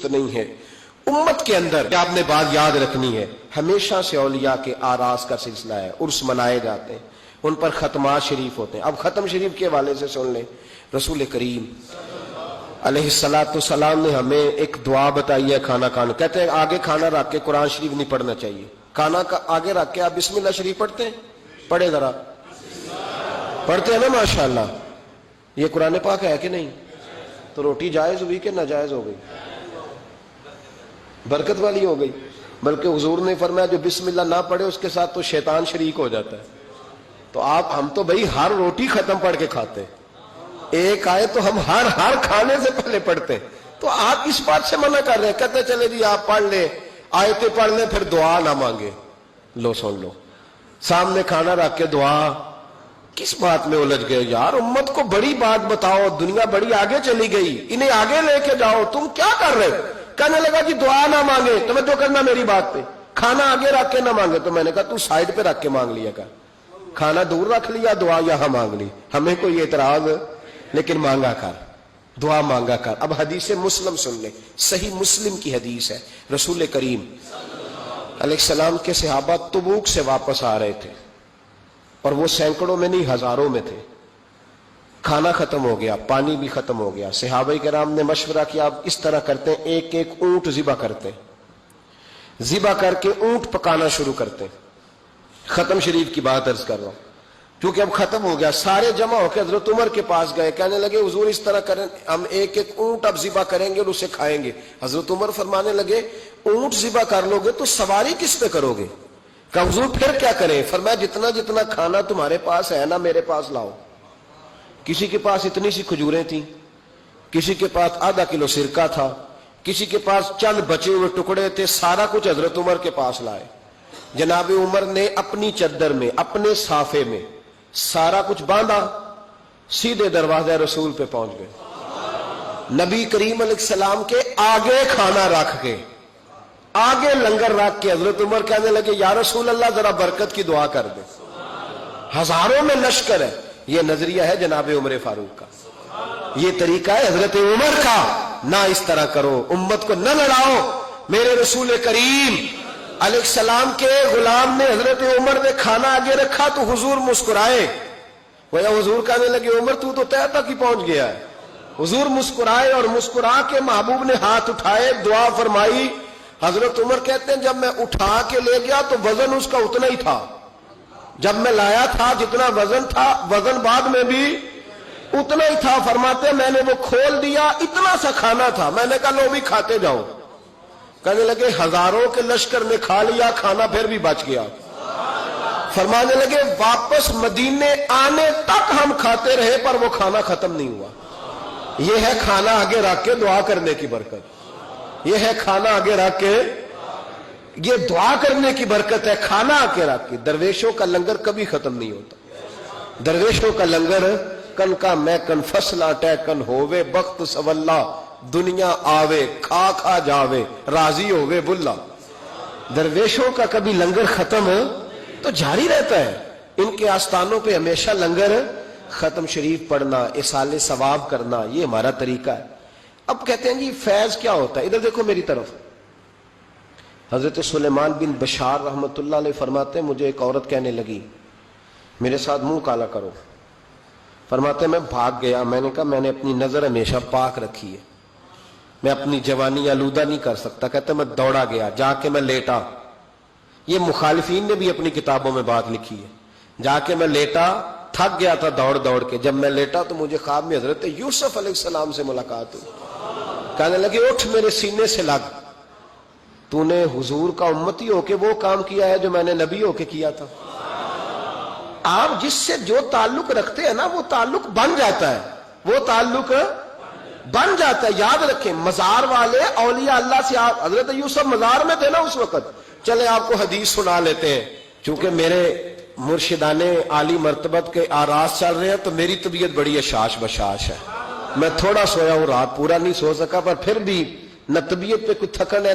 درست نہیں ہے۔ امت کے اندر آپ نے بات یاد رکھنی ہے، ہمیشہ سے اولیاء کے آراس کا سلسلہ ہے، عرس منائے جاتے ہیں، ان پر ختمات شریف ہوتے ہیں۔ اب ختم شریف کے حوالے سے سن لیں، رسول کریم علیہ السلام نے ہمیں ایک دعا بتائی ہے کھانا کھانا، کہتے ہیں آگے کھانا رکھ کے قرآن شریف نہیں پڑھنا چاہیے، کھانا کا آگے رکھ کے آپ بسم اللہ شریف پڑھتے ہیں؟ پڑھے ذرا، پڑھتے ہیں نا ماشاءاللہ۔ یہ قرآن پاک ہے کہ نہیں؟ تو روٹی جائز ہوئی کہ ناجائز ہو گئی؟ برکت والی ہو گئی۔ بلکہ حضور نے فرمایا جو بسم اللہ نہ پڑھے اس کے ساتھ تو شیطان شریک ہو جاتا ہے۔ تو ہم تو بھائی ہر روٹی ختم پڑھ کے کھاتے ہیں، ایک آئے تو ہم ہر کھانے سے پہلے پڑھتے ہیں، تو آپ اس بات سے منع کر رہے ہیں، کہتے چلے جی آپ پڑھ لیں، آیتیں پڑھ لیں پھر دعا نہ مانگے۔ لو سن لو، سامنے کھانا رکھ کے دعا، کس بات میں الجھ گئے یار؟ امت کو بڑی بات بتاؤ، دنیا بڑی آگے چلی گئی، انہیں آگے لے کے جاؤ، تم کیا کر رہے؟ کہنے لگا جی دعا نہ مانگے، توجہ کرنا میری بات پہ، کھانا آگے رکھ کے نہ مانگے۔ تو میں نے کہا تو سائڈ پہ رکھ کے مانگ لیا کر، کھانا دور رکھ لیا، دعا یہاں مانگ لی، ہمیں کوئی اعتراض لیکن مانگا کر، دعا مانگا کر۔ اب حدیث مسلم سن لیں، صحیح مسلم کی حدیث ہے، رسول کریم علیہ السلام کے صحابہ تبوک سے واپس آ رہے تھے، اور وہ سینکڑوں میں نہیں ہزاروں میں تھے۔ کھانا ختم ہو گیا، پانی بھی ختم ہو گیا، صحابہ کرام نے مشورہ کیا اب اس طرح کرتے ہیں، ایک ایک اونٹ ذبح کرتے ہیں، ذبح کر کے اونٹ پکانا شروع کرتے ہیں۔ ختم شریف کی بات عرض کر رہا ہوں، کیونکہ اب ختم ہو گیا، سارے جمع ہو کے حضرت عمر کے پاس گئے، کہنے لگے حضور اس طرح کریں، ہم ایک ایک اونٹ اب ذبح کریں گے اور اسے کھائیں گے۔ حضرت عمر فرمانے لگے اونٹ ذبح کر لو گے تو سواری کس پہ کرو گے؟ کہ حضور پھر کیا کریں؟ فرمایا جتنا جتنا کھانا تمہارے پاس ہے نا میرے پاس لاؤ۔ کسی کے پاس اتنی سی کھجوریں تھیں، کسی کے پاس آدھا کلو سرکہ تھا، کسی کے پاس چند بچے ہوئے ٹکڑے تھے، سارا کچھ حضرت عمر کے پاس لائے۔ جناب عمر نے اپنی چادر میں، اپنے صافے میں سارا کچھ باندھا، سیدھے دروازہ رسول پہ پہنچ گئے۔ نبی کریم علیہ السلام کے آگے کھانا رکھ کے، آگے لنگر رکھ کے حضرت عمر کہنے لگے یا رسول اللہ ذرا برکت کی دعا کر دے، ہزاروں میں لشکر ہے۔ یہ نظریہ ہے جناب عمر فاروق کا، یہ طریقہ ہے حضرت عمر کا، نہ اس طرح کرو، امت کو نہ لڑاؤ۔ میرے رسول کریم علیہ السلام کے غلام نے، حضرت عمر نے کھانا آگے رکھا تو حضور مسکرائے، وہ حضور کہنے لگے عمر تو طے تک ہی پہنچ گیا ہے۔ حضور مسکرائے اور مسکرا کے محبوب نے ہاتھ اٹھائے، دعا فرمائی۔ حضرت عمر کہتے ہیں جب میں اٹھا کے لے گیا تو وزن اس کا اتنا ہی تھا، جب میں لایا تھا جتنا وزن تھا، وزن بعد میں بھی اتنا ہی تھا۔ فرماتے ہیں میں نے وہ کھول دیا، اتنا سا کھانا تھا، میں نے کہا لو بھی کھاتے جاؤ۔ کہنے لگے ہزاروں کے لشکر نے کھا لیا، کھانا پھر بھی بچ گیا۔ فرمانے لگے واپس مدینے آنے تک ہم کھاتے رہے پر وہ کھانا ختم نہیں ہوا۔ یہ ہے کھانا آگے رکھ کے دعا کرنے کی برکت، یہ ہے کھانا آگے رکھ کے، یہ دعا کرنے کی برکت ہے، کھانا آگے رکھ کے۔ درویشوں کا لنگر کبھی ختم نہیں ہوتا، درویشوں کا لنگر کن کا میں کن فصلہ ٹے کن ہووے بخت سواللہ، دنیا آوے کھا کھا جاوے راضی ہووے بلا۔ درویشوں کا کبھی لنگر ختم تو جاری رہتا ہے، ان کے آستانوں پہ ہمیشہ لنگر ختم شریف پڑھنا، اصال ثواب کرنا، یہ ہمارا طریقہ ہے۔ اب کہتے ہیں جی فیض کیا ہوتا ہے؟ ادھر دیکھو میری طرف، حضرت سلیمان بن بشار رحمت اللہ علیہ فرماتے ہیں مجھے ایک عورت کہنے لگی میرے ساتھ منہ کالا کرو۔ فرماتے ہیں میں بھاگ گیا، میں نے کہا میں نے اپنی نظر ہمیشہ پاک رکھی ہے، میں اپنی جوانی آلودہ نہیں کر سکتا۔ کہتے ہیں میں دوڑا گیا، جا کے میں لیٹا، یہ مخالفین نے بھی اپنی کتابوں میں بات لکھی ہے، جا کے میں لیٹا، تھک گیا تھا دوڑ دوڑ کے، جب میں لیٹا تو مجھے خواب میں حضرت یوسف علیہ السلام سے ملاقات ہوئی۔ کہنے لگے اٹھ میرے سینے سے لگ، تو نے حضور کا امتی ہو کے وہ کام کیا ہے جو میں نے نبی ہو کے کیا تھا۔ آپ جس سے جو تعلق رکھتے ہیں نا وہ تعلق بن جاتا ہے، وہ تعلق بن جاتا ہے۔ یاد رکھیں مزار والے اولیاء اللہ سے، آپ حضرت یوسف مزار میں تھے نا اس وقت۔ چلے آپ کو حدیث سنا لیتے ہیں، چونکہ میرے مرشدان عالی مرتبت کے آراز چل رہے ہیں تو میری طبیعت بڑی اشاش بشاش ہے، میں تھوڑا سویا ہوں، رات پورا نہیں سو سکا، پر پھر بھی نہ طبیعت پہ کوئی تھکن ہے